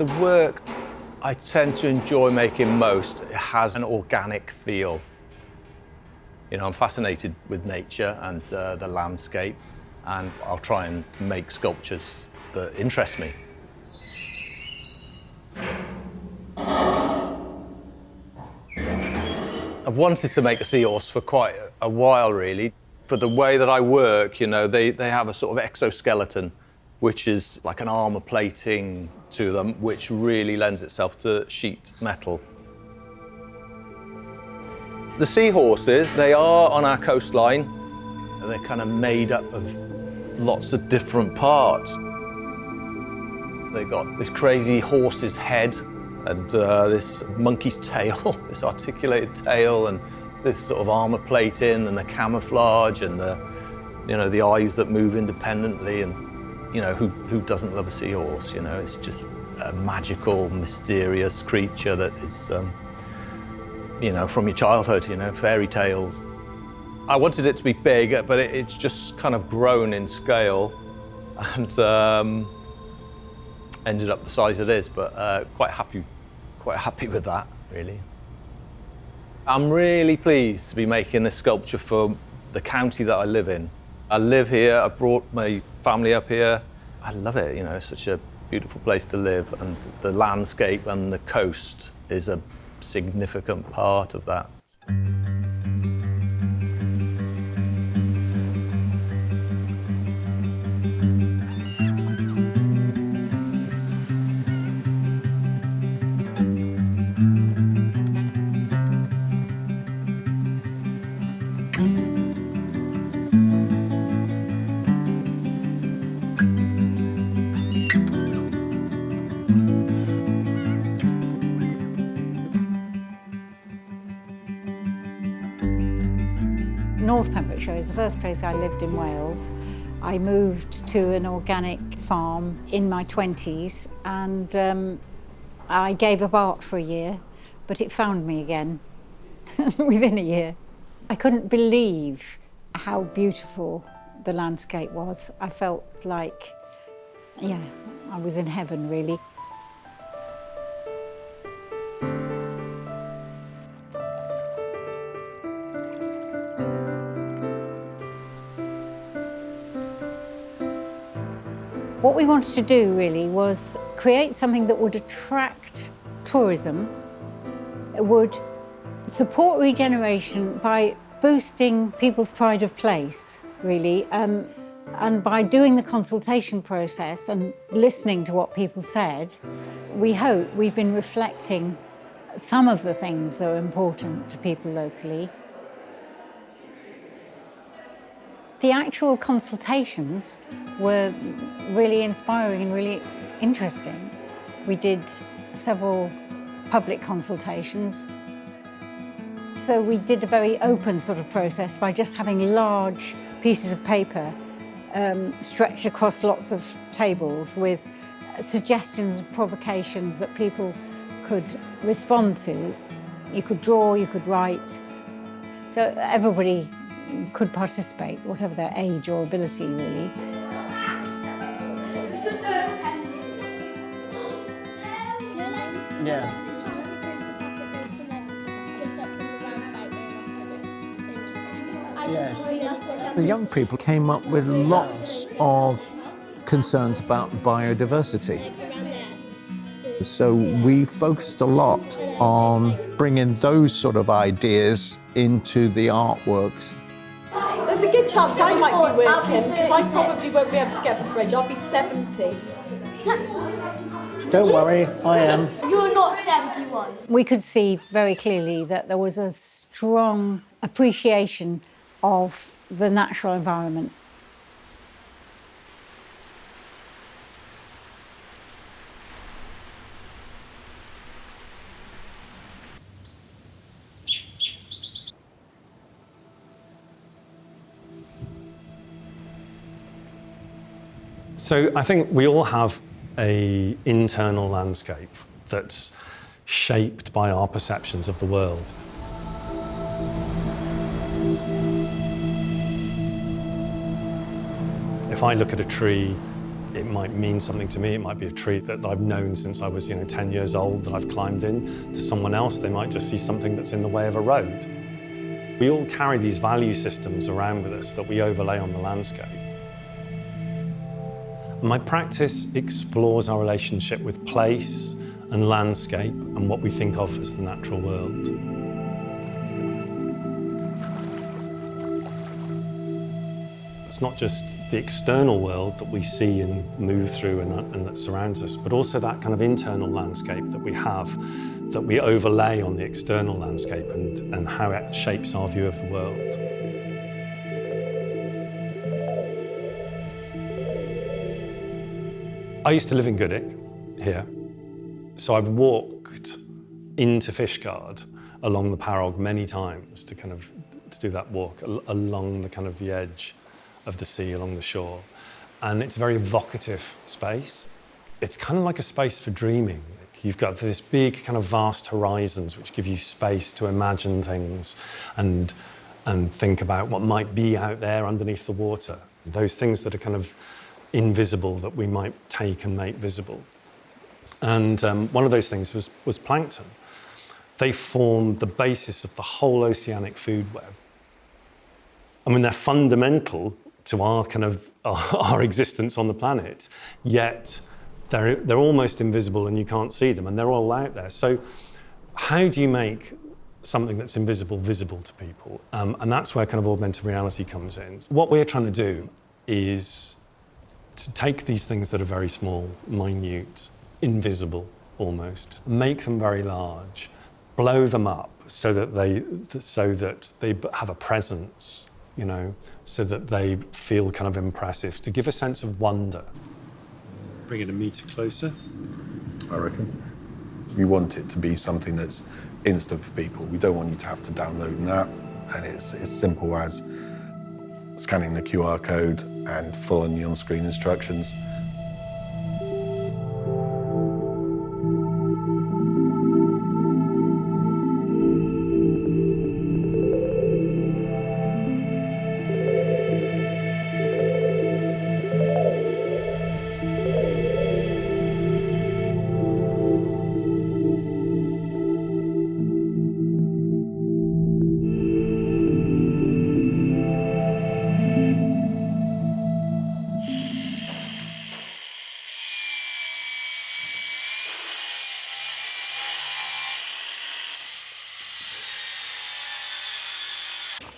The work I tend to enjoy making most, it has an organic feel. You know, I'm fascinated with nature and the landscape, and I'll try and make sculptures that interest me. I've wanted to make a seahorse for quite a while, really. For the way that I work, you know, they have a sort of exoskeleton, which is like an armour plating to them, which really lends itself to sheet metal. The seahorses, they are on our coastline. They're kind of made up of lots of different parts. They've got this crazy horse's head and this monkey's tail, this articulated tail, and this sort of armour plating and the camouflage and the eyes that move independently. And you know, who doesn't love a seahorse? You know, it's just a magical, mysterious creature that is, you know, from your childhood, you know, fairy tales. I wanted it to be big, but it's just kind of grown in scale and ended up the size it is, but quite happy with that, really. I'm really pleased to be making this sculpture for the county that I live in. I live here, I brought my family up here. I love it, you know, it's such a beautiful place to live, and the landscape and the coast is a significant part of that. North Pembrokeshire is the first place I lived in Wales. I moved to an organic farm in my 20s, and I gave up art for a year, but it found me again within a year. I couldn't believe how beautiful the landscape was. I felt like, yeah, I was in heaven, really. What we wanted to do really was create something that would attract tourism, would support regeneration by boosting people's pride of place, really, and by doing the consultation process and listening to what people said, we hope we've been reflecting some of the things that are important to people locally. The actual consultations were really inspiring and really interesting. We did several public consultations. So we did a very open sort of process by just having large pieces of paper stretched across lots of tables with suggestions and provocations that people could respond to. You could draw, you could write. So everybody could participate, whatever their age or ability, really. Yeah. Yes. The young people came up with lots of concerns about biodiversity. So we focused a lot on bringing those sort of ideas into the artworks. There's a good chance I might be working, because I probably won't be able to get the fridge. I'll be 70. Don't worry, I am. You're not 71. We could see very clearly that there was a strong appreciation of the natural environment. So I think we all have an internal landscape that's shaped by our perceptions of the world. If I look at a tree It might mean something to me. It might be a tree that I've known since I was 10 years old that I've climbed in. To someone else, they might just see something that's in the way of a road. We all carry these value systems around with us that we overlay on the landscape. My practice explores our relationship with place and landscape and what we think of as the natural world. It's not just the external world that we see and move through and that surrounds us, but also that kind of internal landscape that we have, that we overlay on the external landscape and how it shapes our view of the world. I used to live in Goodwick, here, so I've walked into Fishguard along the Parog many times to do that walk along the edge of the sea, along the shore. And it's a very evocative space. It's kind of like a space for dreaming. You've got this big vast horizons which give you space to imagine things and think about what might be out there underneath the water. Those things that are invisible that we might take and make visible. And one of those things was plankton. They form the basis of the whole oceanic food web. I mean, they're fundamental to our existence on the planet, yet they're almost invisible and you can't see them, and they're all out there. So how do you make something that's invisible visible to people? And that's where augmented reality comes in. What we're trying to do is to take these things that are very small, minute, invisible almost, make them very large, blow them up so that they have a presence, so that they feel impressive, to give a sense of wonder. Bring it a metre closer. I reckon. We want it to be something that's instant for people. We don't want you to have to download an app, and it's as simple as scanning the QR code and following the on-screen instructions.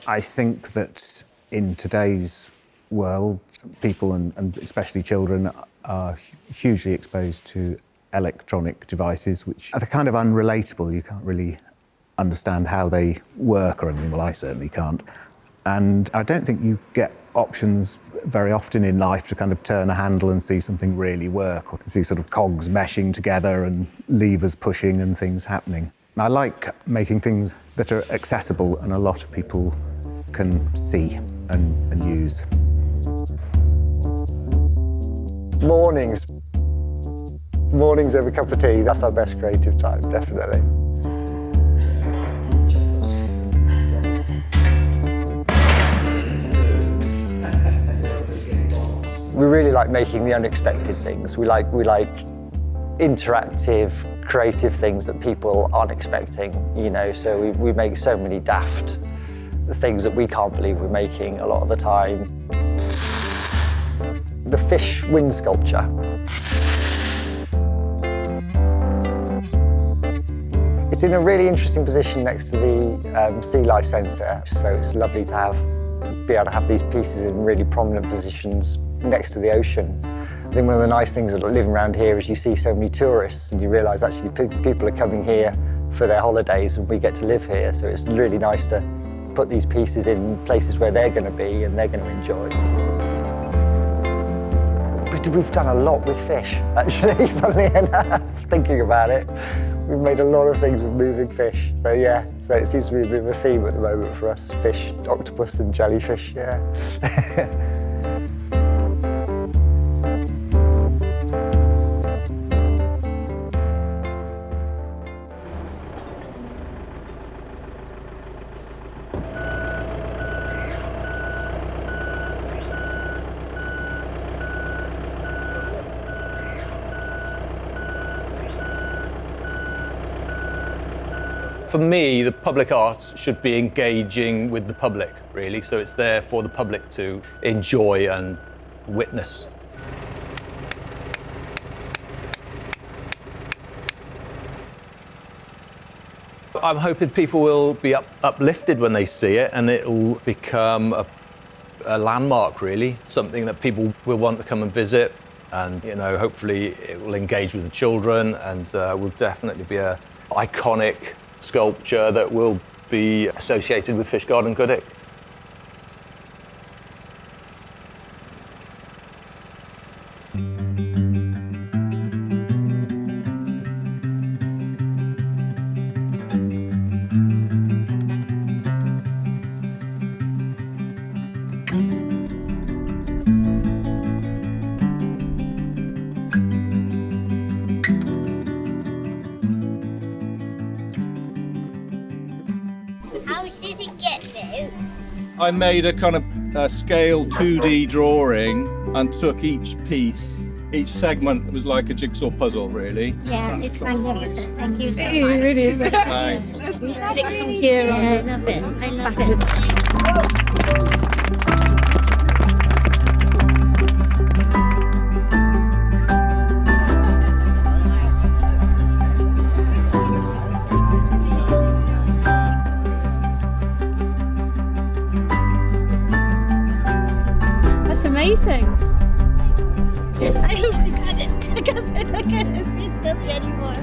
I think that in today's world, people and especially children are hugely exposed to electronic devices, which are unrelatable. You can't really understand how they work or anything. Well, I certainly can't. And I don't think you get options very often in life to turn a handle and see something really work, or see cogs meshing together and levers pushing and things happening. I like making things that are accessible and a lot of people can see and use. Mornings over a cup of tea, that's our best creative time, definitely. We really like making the unexpected things. We like interactive, creative things that people aren't expecting, so we make so many daft things that we can't believe we're making a lot of the time. The fish wind sculpture. It's in a really interesting position next to the sea life centre, so it's lovely to be able to have these pieces in really prominent positions next to the ocean. I think one of the nice things about living around here is you see so many tourists and you realise actually people are coming here for their holidays and we get to live here, so it's really nice to put these pieces in places where they're going to be and they're going to enjoy. We've done a lot with fish, actually, funnily enough, thinking about it. We've made a lot of things with moving fish. So yeah, so it seems to be a bit of a theme at the moment for us, fish, octopus and jellyfish, yeah. For me, the public arts should be engaging with the public, really, so it's there for the public to enjoy and witness. I'm hoping people will be uplifted when they see it, and it'll become a landmark, really, something that people will want to come and visit, and hopefully it will engage with the children, and will definitely be an iconic sculpture that will be associated with Fishguard and Goodwick. How did it get built? I made a kind of scale 2D drawing and took each piece, each segment was like a jigsaw puzzle, really. Yeah, it's magnificent. Thank you so much. It really is. Thanks. Yeah, I love it. I love it. That's amazing. I hope I got it because I don't get to be silly anymore.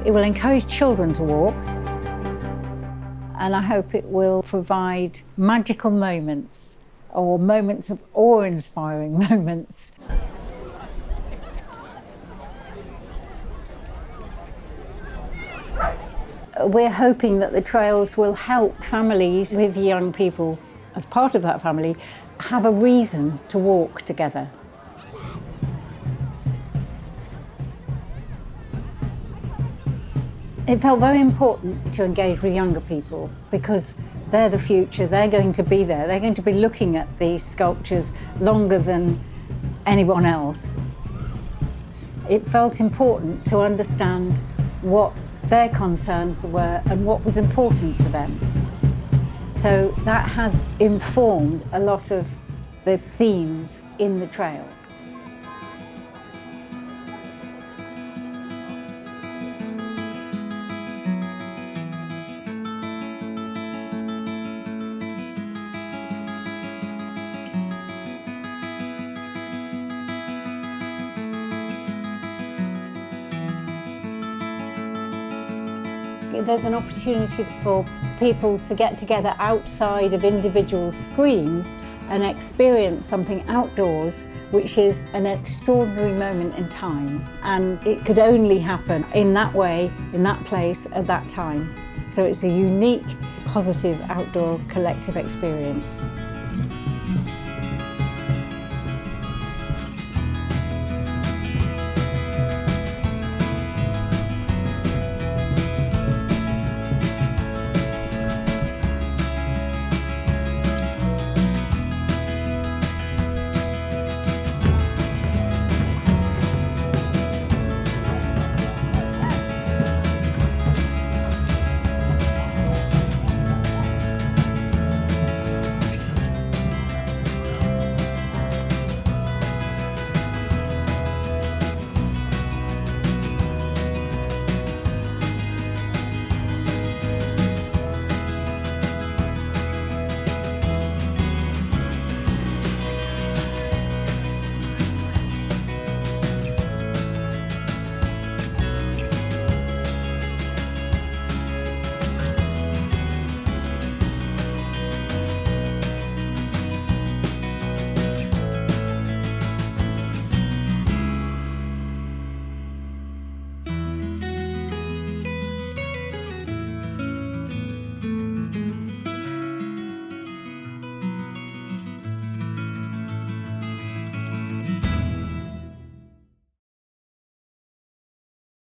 It will encourage children to walk, and I hope it will provide magical moments, or moments of awe-inspiring moments. We're hoping that the trails will help families with young people, as part of that family, have a reason to walk together. It felt very important to engage with younger people because they're the future, they're going to be there, they're going to be looking at these sculptures longer than anyone else. It felt important to understand what their concerns were and what was important to them. So that has informed a lot of the themes in the trail. There's an opportunity for people to get together outside of individual screens and experience something outdoors, which is an extraordinary moment in time. And it could only happen in that way, in that place, at that time. So it's a unique, positive outdoor collective experience.